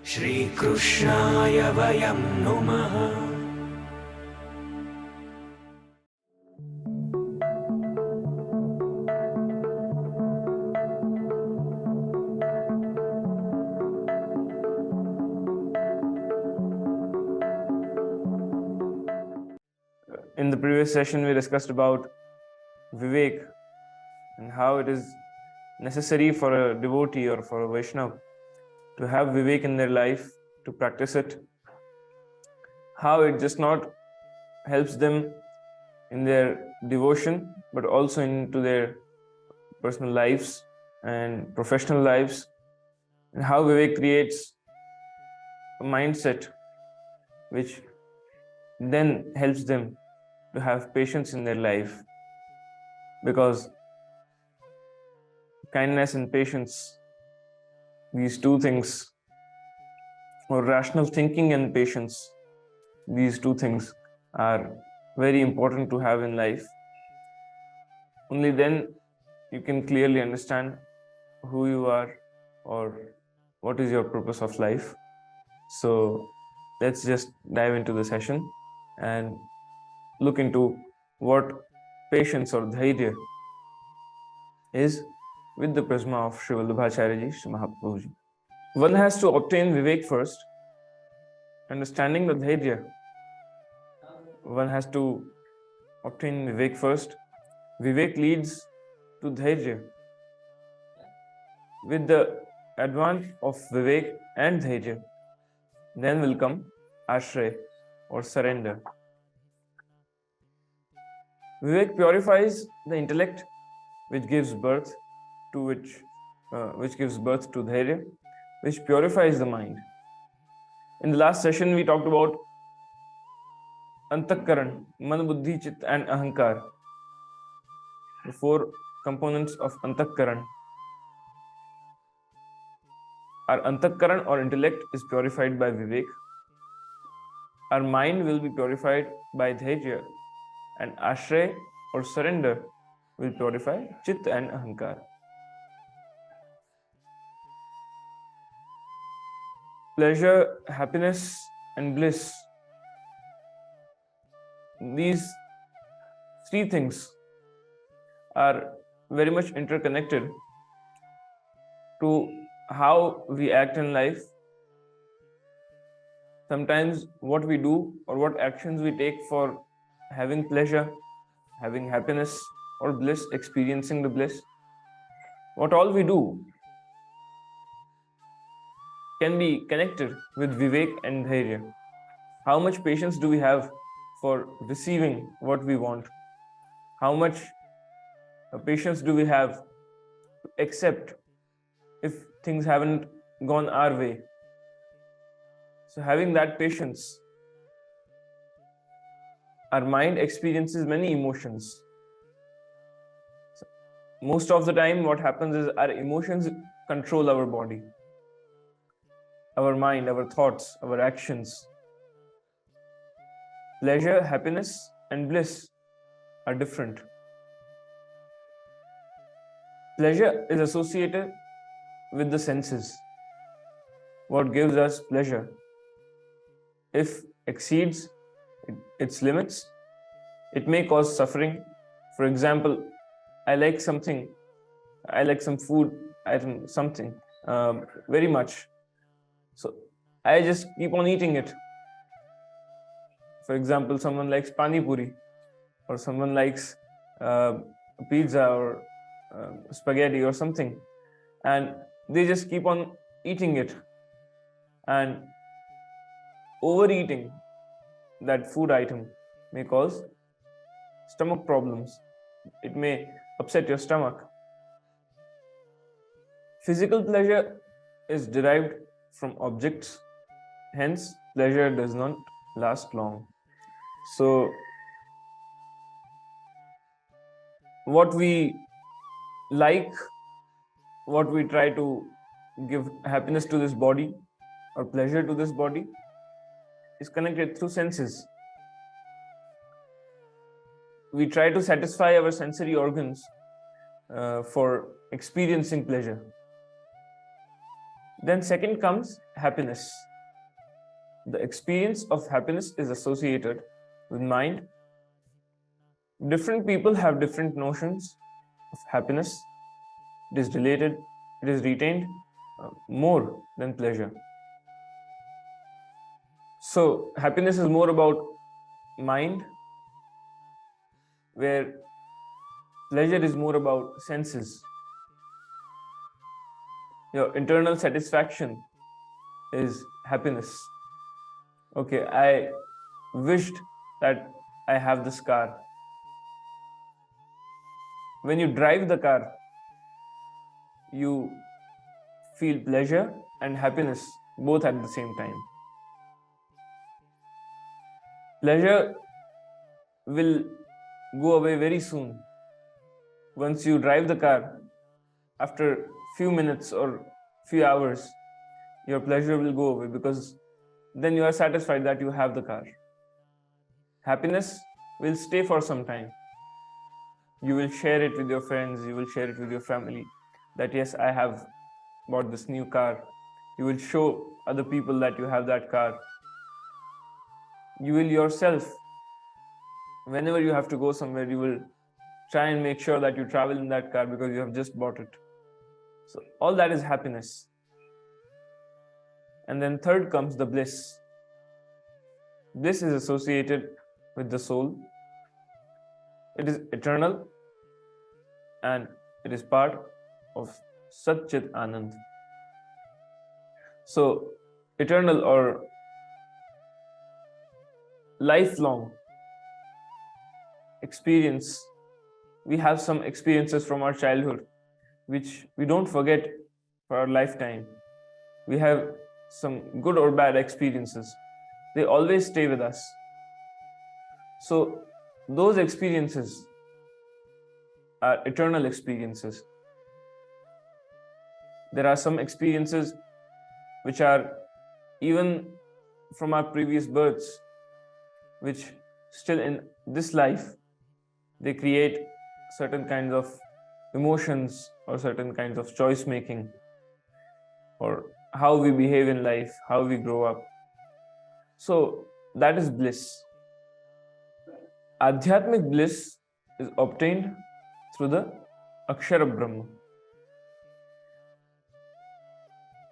श्रीकृष्णाय वयं नुमः। In the previous session, we discussed about Vivek and how it is necessary for a devotee or for a Vaishnava to have Vivek in their life, to practice it. How it just not helps them in their devotion, but also into their personal lives and professional lives, and how Vivek creates a mindset which then helps them to have patience in their life, because kindness and patience, these two things, or rational thinking and patience, these two things are very important to have in life. Only then you can clearly understand who you are or what is your purpose of life. So let's just dive into the session and look into what patience or dhairya is with the prisma of Sri Vallabhacharya Ji, Sri Mahaprabhu Ji. One has to obtain Vivek first. Understanding the dhairya, one has to obtain Vivek first. Vivek leads to dhairya. With the advance of Vivek and dhairya, then will come ashray or surrender. Vivek purifies the intellect, which gives birth to dhairya, which purifies the mind. In the last session, we talked about antakaran, man, buddhi, chit, and ahankar, the four components of antakaran. Our antakaran or intellect is purified by Vivek. Our mind will be purified by dhairya, and ashray or surrender will purify chit and ahankar. Pleasure, happiness, and bliss, these three things are very much interconnected to how we act in life. Sometimes what we do or what actions we take for having pleasure, having happiness or bliss, experiencing the bliss, what all we do can be connected with Vivek and dhairya. How much patience do we have for receiving what we want? How much patience do we have to accept if things haven't gone our way? So having that patience, our mind experiences many emotions. So most of the time what happens is our emotions control our body, our mind, our thoughts, our actions. Pleasure, happiness, and bliss are different. Pleasure is associated with the senses. What gives us pleasure, if exceeds its limits, it may cause suffering. For example, I like some food item, something very much. So I just keep on eating it. For example, someone likes pani puri, or someone likes pizza or spaghetti or something, and they just keep on eating it. And overeating that food item may cause stomach problems. It may upset your stomach. Physical pleasure is derived from objects, hence pleasure does not last long. So what we like, what we try to give happiness to this body or pleasure to this body, is connected through senses. We try to satisfy our sensory organs for experiencing pleasure. Then second comes happiness. The experience of happiness is associated with mind. Different people have different notions of happiness. It is retained more than pleasure. So happiness is more about mind, where pleasure is more about senses. Your internal satisfaction is happiness. Okay, I wished that I have this car. When you drive the car, you feel pleasure and happiness both at the same time. Pleasure will go away very soon. Once you drive the car, after few minutes or few hours, your pleasure will go away because then you are satisfied that you have the car. Happiness will stay for some time. You will share it with your friends, you will share it with your family, that yes, I have bought this new car. You will show other people that you have that car. You will yourself, whenever you have to go somewhere, you will try and make sure that you travel in that car because you have just bought it. So all that is happiness. And then third comes the bliss. Bliss is associated with the soul. It is eternal and it is part of Sat Chit Anand. So eternal or lifelong experience. We have some experiences from our childhood which we don't forget for our lifetime. We have some good or bad experiences. They always stay with us. So those experiences are eternal experiences. There are some experiences which are even from our previous births, which still in this life, they create certain kinds of emotions or certain kinds of choice making, or how we behave in life, how we grow up. So that is bliss. Adhyatmic bliss is obtained through the Akshara Brahma.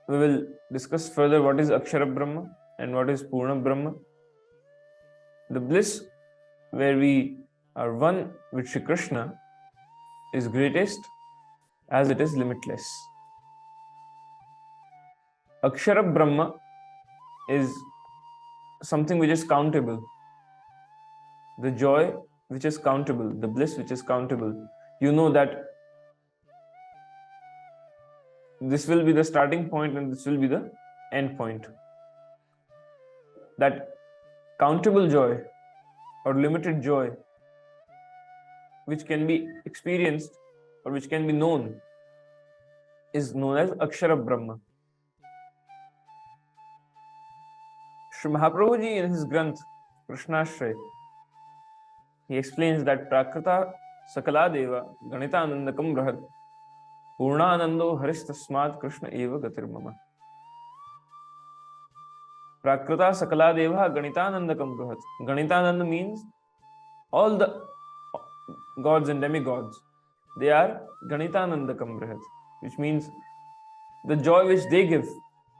We will discuss further what is Akshara Brahma and what is Purna Brahma. The bliss where we are one with Shri Krishna is greatest as it is limitless. Akshara Brahma is something which is countable. The joy which is countable, the bliss which is countable. You know that this will be the starting point and this will be the end point. That countable joy or limited joy which can be experienced or which can be known is known as Akshara Brahma. Sri Mahaprabhu ji in his Granth Krishnashray, he explains that Prakrita Sakala Deva Ganita Anandakam Brahad Purna Anando Haristasmad Krishna Eva Gatir Mama. Prakrita Sakala Deva Ganitanandakam Bruhat. Ganitanand means all the gods and demigods. They are Ganitanandakam Bruhat, which means the joy which they give,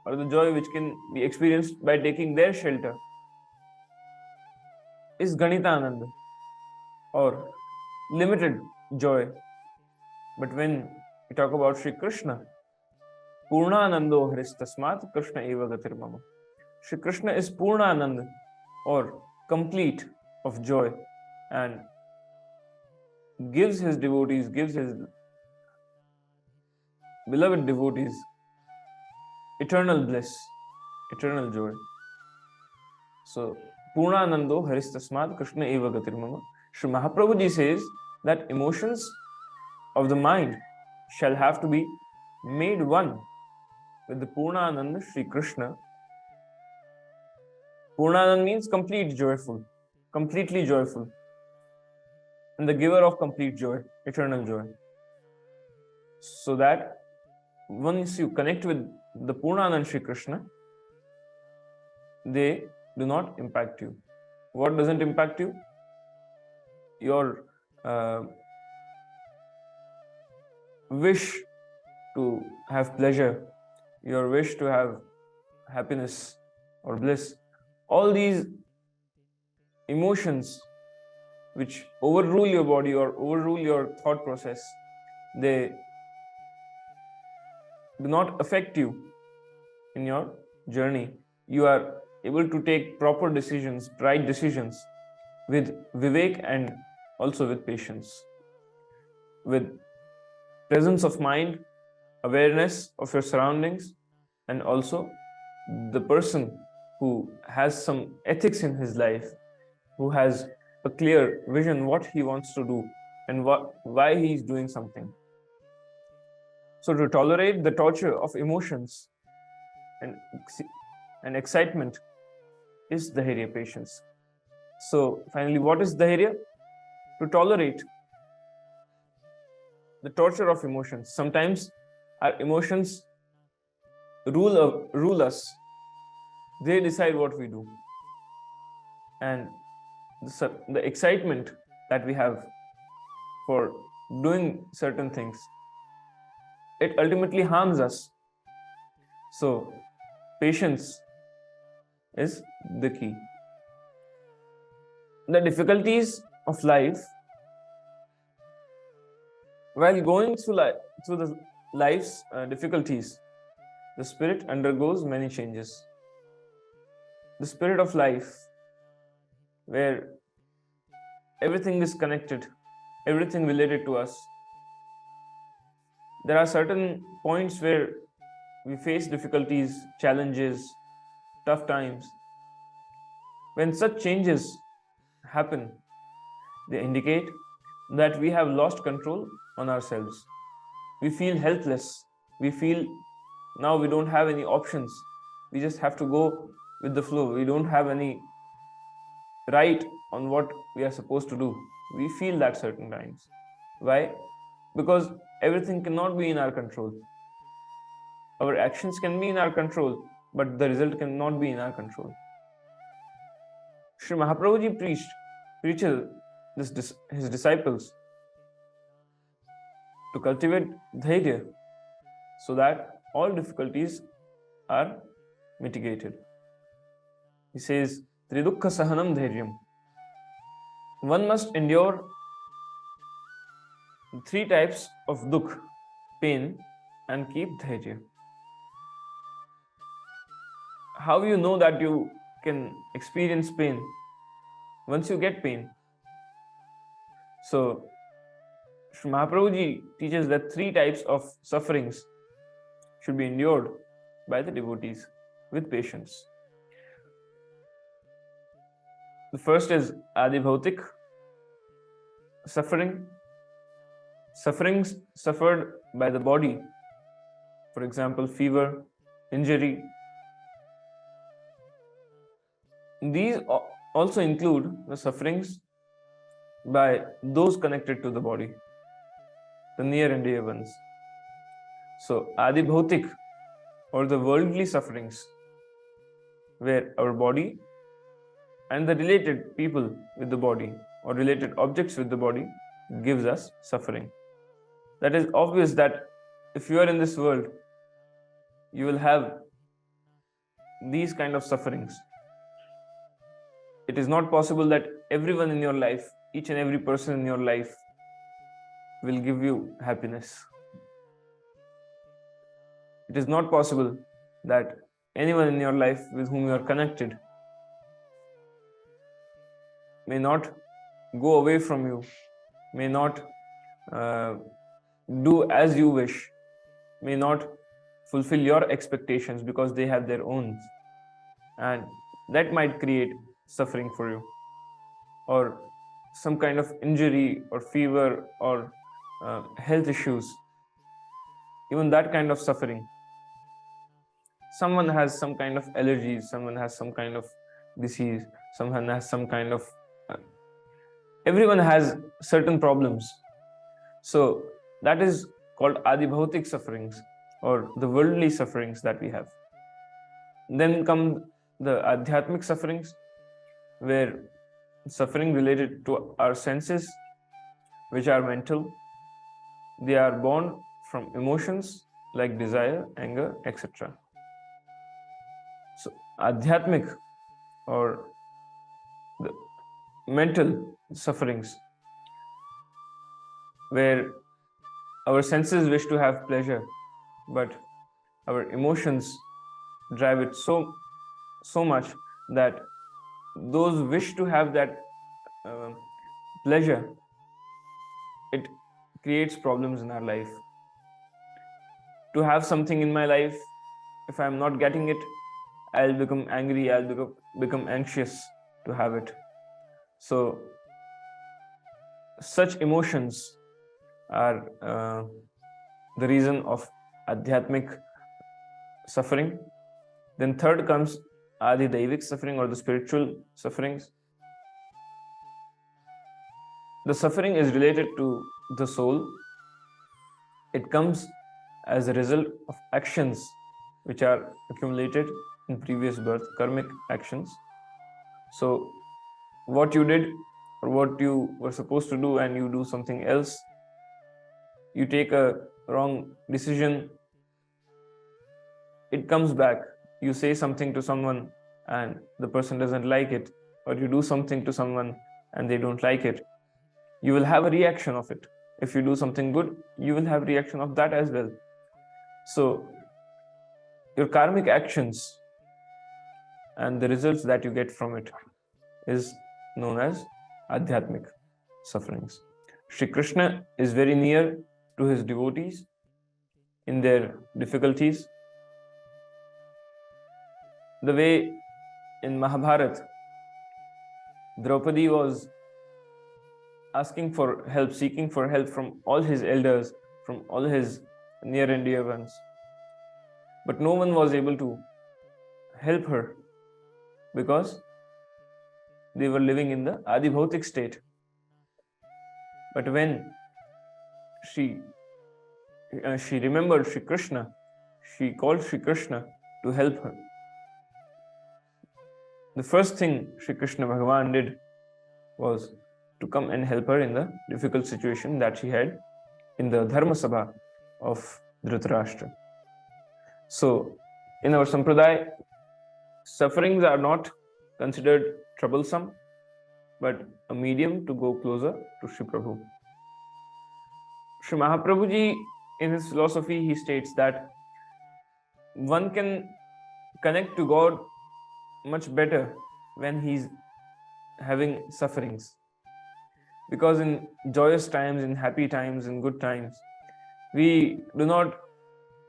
or the joy which can be experienced by taking their shelter, is Ganitanand, or limited joy. But when we talk about Shri Krishna, Purnanando Haristasmat Krishna Eva Gatir Mama. Shri Krishna is Purnanand, or complete of joy, and gives his devotees, gives his beloved devotees eternal bliss, eternal joy. So, Purnanando Haristasmat Krishna Eva Gatir Mama. Sri Mahaprabhu ji says that emotions of the mind shall have to be made one with the Purnananda Shri Krishna. Purnanand means complete joyful, completely joyful, and the giver of complete joy, eternal joy. So that once you connect with the Purnanand Shri Krishna, they do not impact you. What doesn't impact you? Your wish to have pleasure, your wish to have happiness or bliss, all these emotions which overrule your body or overrule your thought process, they do not affect you in your journey. You are able to take proper decisions, right decisions, with vivek and also with patience, with presence of mind, awareness of your surroundings, and also the person who has some ethics in his life, who has a clear vision what he wants to do and why he is doing something. So to tolerate the torture of emotions and excitement is dhairya, patience. So finally, what is dhairya? To tolerate the torture of emotions. Sometimes our emotions rule us. They decide what we do. And the excitement that we have for doing certain things, it ultimately harms us. So patience is the key. The difficulties of life, while going through the life's difficulties, the spirit undergoes many changes. The spirit of life, where everything is connected, everything related to us. There are certain points where we face difficulties, challenges, tough times. When such changes happen, they indicate that we have lost control on ourselves. We feel helpless. We feel now we don't have any options. We just have to go with the flow. We don't have any right on what we are supposed to do. We feel that certain times. Why? Because everything cannot be in our control. Our actions can be in our control, but the result cannot be in our control. Sri Mahaprabhuji preaches his disciples to cultivate dhairya so that all difficulties are mitigated. He says, Tridukha Sahanam Dhairyam. One must endure 3 types of dukh, pain, and keep dhairya. How you know that you can experience pain? Once you get pain. So, Sri Mahaprabhuji teaches that 3 types of sufferings should be endured by the devotees with patience. The first is Adi Bhautik suffering. Sufferings suffered by the body, for example, fever, injury. These also include the sufferings by those connected to the body, the near and dear ones. So, Adi Bhautik, or the worldly sufferings, where our body and the related people with the body or related objects with the body gives us suffering. That is obvious that if you are in this world, you will have these kind of sufferings. It is not possible that everyone in your life, each and every person in your life, will give you happiness. It is not possible that anyone in your life with whom you are connected may not go away from you, may not do as you wish, may not fulfill your expectations because they have their own. And that might create suffering for you, or some kind of injury or fever or health issues. Even that kind of suffering. Someone has some kind of allergies, someone has some kind of disease, someone has some kind of everyone has certain problems. So that is called Adi Bhautik sufferings or the worldly sufferings that we have. Then come the adhyatmic sufferings, where suffering related to our senses, which are mental. They are born from emotions like desire, anger, etc. So adhyatmic or the mental sufferings, where our senses wish to have pleasure, but our emotions drive it so much that those wish to have that pleasure, it creates problems in our life. To have something in my life, if I'm not getting it, I'll become angry, I'll become anxious to have it. So such emotions are the reason of adhyatmic suffering. Then third comes Adi-Daivik suffering, or the spiritual sufferings. The suffering is related to the soul. It comes as a result of actions which are accumulated in previous birth, karmic actions. So what you did or what you were supposed to do and you do something else, you take a wrong decision, it comes back. You say something to someone and the person doesn't like it, or you do something to someone and they don't like it, you will have a reaction of it. If you do something good, you will have a reaction of that as well. So your karmic actions and the results that you get from it is known as adhyatmic sufferings. Shri Krishna is very near to his devotees in their difficulties. The way in Mahabharata, Draupadi was asking for help, seeking for help from all his elders, from all his near and dear ones. But no one was able to help her because they were living in the Adi-Bhautik state. But when she remembered Shri Krishna, she called Shri Krishna to help her. The first thing Shri Krishna Bhagavan did was to come and help her in the difficult situation that she had in the Dharma Sabha of Dhritarashtra. So, in our Sampradaya, sufferings are not considered troublesome, but a medium to go closer to Shri Prabhu. Shri Mahaprabhuji, in his philosophy, he states that one can connect to God much better when he's having sufferings. Because in joyous times, in happy times, in good times, we do not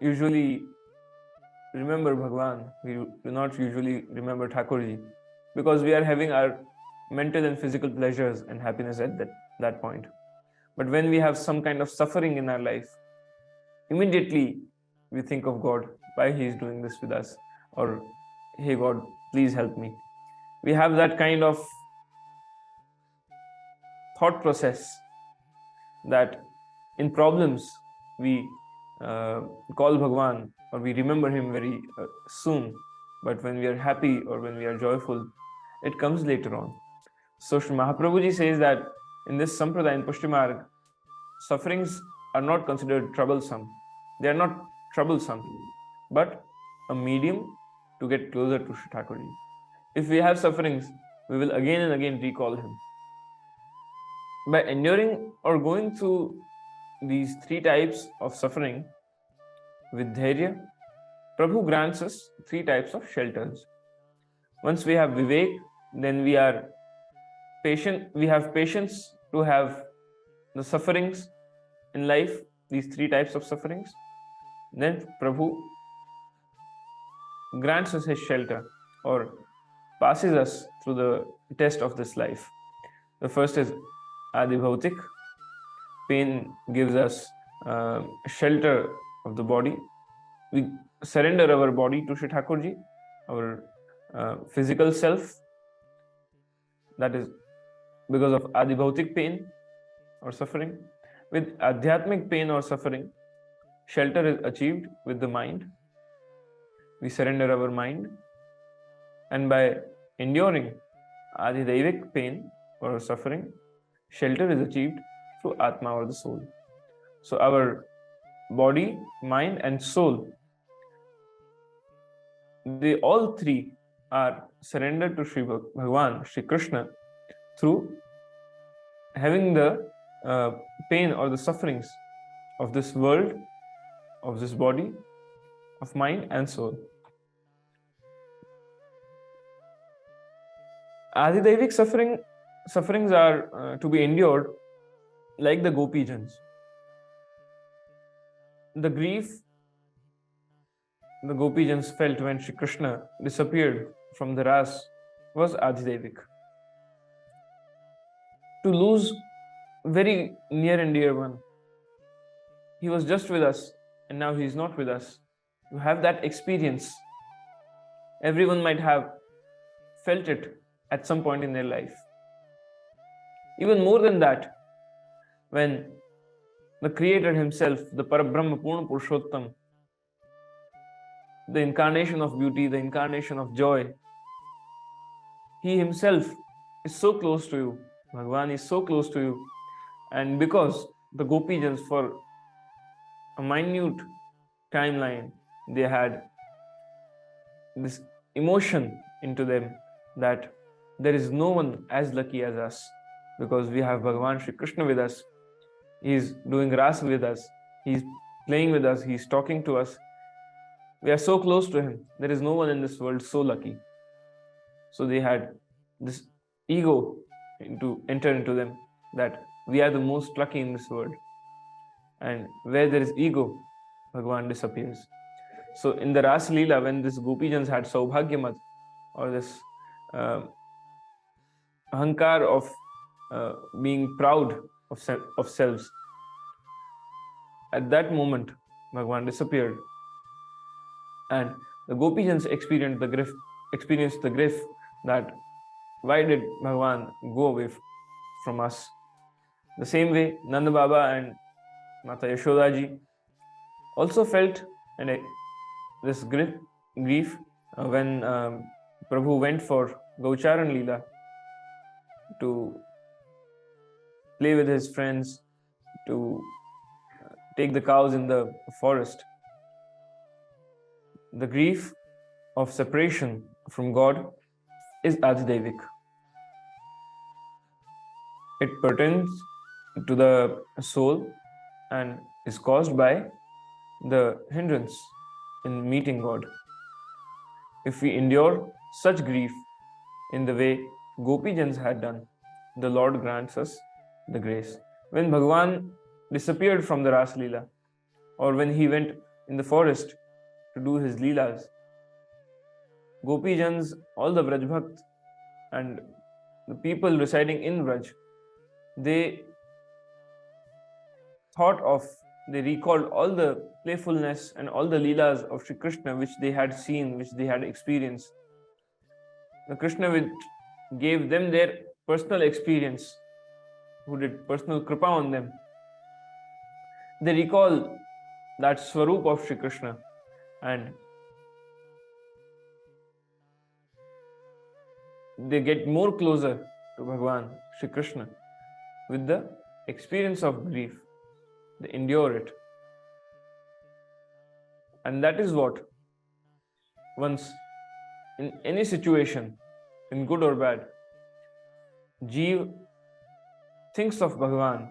usually remember Bhagwan, we do not usually remember Thakurji, because we are having our mental and physical pleasures and happiness at that point. But when we have some kind of suffering in our life, immediately we think of God, why he is doing this with us, or hey God, please help me. We have that kind of thought process that in problems we call Bhagwan or we remember him very soon, but when we are happy or when we are joyful, it comes later on. So Sri Mahaprabhuji says that in this Sampradaya, in Pushti Marg, sufferings are not considered troublesome. They are not troublesome, but a medium to get closer to Shri Thakurji. If we have sufferings, we will again and again recall him. By enduring or going through these three types of suffering with dhairya, Prabhu grants us three types of shelters. Once we have vivek, then we are patient. We have patience to have the sufferings in life, these three types of sufferings. Then Prabhu grants us his shelter or passes us through the test of this life. The first is Adi-Bhautik. Pain gives us shelter of the body. We surrender our body to Shri Thakurji, our physical self. That is because of Adi-Bhautik pain or suffering. With Adhyatmic pain or suffering, Shelter is achieved with the mind. We surrender our mind, and by enduring Adhidaivik pain or suffering, shelter is achieved through Atma or the soul. So our body, mind, and soul, they all three are surrendered to Sri Bhagavan, Sri Krishna, through having the pain or the sufferings of this world, of this body, of mind and soul. Adhidaivik sufferings are to be endured like the Gopijans. The grief the Gopijans felt when Shri Krishna disappeared from the Ras was Adhidaivik. To lose very near and dear one, he was just with us and now he is not with us. To have that experience, everyone might have felt it at some point in their life. Even more than that, when the Creator himself, the Parabrahma Purna Purushottam, the incarnation of beauty, the incarnation of joy, he himself is so close to you. Bhagavan is so close to you. And because the Gopijans, for a minute timeline, they had this emotion into them that there is no one as lucky as us, because we have Bhagavan Shri Krishna with us. He is doing rasa with us. He is playing with us. He is talking to us. We are so close to him. There is no one in this world so lucky. So they had this ego to enter into them that we are the most lucky in this world. And where there is ego, Bhagavan disappears. So in the Ras Leela, when this Gopijans had Saubhagyamat, or this ahankar of being proud of selves, at that moment Bhagavan disappeared, and the Gopijans experienced the grief that why did Bhagavan go away from us? The same way Nanda Baba and Mata Yashoda ji also felt this grief when Prabhu went for Gaucharan Leela to play with his friends, to take the cows in the forest. The grief of separation from God is Adhidaivik. It pertains to the soul and is caused by the hindrance in meeting God. If we endure such grief in the way Gopijans had done, the Lord grants us the grace. When Bhagavan disappeared from the Ras Leela, or when he went in the forest to do his Leelas, Gopijans, all the Vraj Bhakt and the people residing in Vraj, they recalled all the playfulness and all the Leelas of Shri Krishna which they had seen, which they had experienced. The Krishna gave them their personal experience, who did personal kripa on them. They recall that Swarup of Shri Krishna and they get more closer to Bhagavan Shri Krishna with the experience of grief. They endure it. And that is what, once in any situation, in good or bad, Jeev thinks of Bhagavan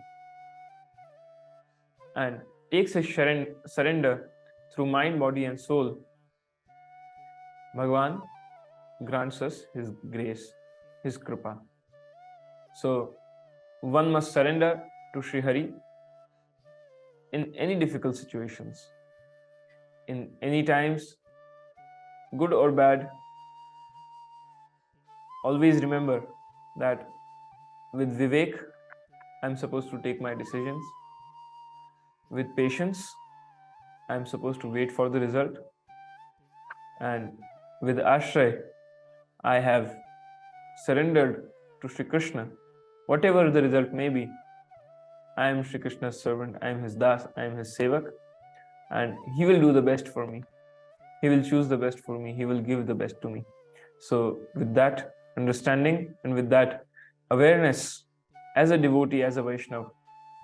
and takes his surrender through mind, body and soul, Bhagavan grants us his grace, his kripa. So one must surrender to Sri Hari in any difficult situations, in any times, good or bad. Always remember that with Vivek, I'm supposed to take my decisions. With patience, I'm supposed to wait for the result. And with Ashray, I have surrendered to Shri Krishna. Whatever the result may be, I am Shri Krishna's servant, I am his das, I am his sevak. and he will do the best for me. He will choose the best for me. He will give the best to me. So with that understanding and with that awareness, as a devotee, as a Vaishnav,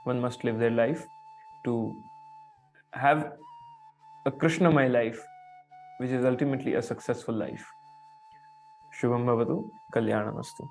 one must live their life to have a Krishnamay life, which is ultimately a successful life. Shubham Bhavatu, Kalyanamastu.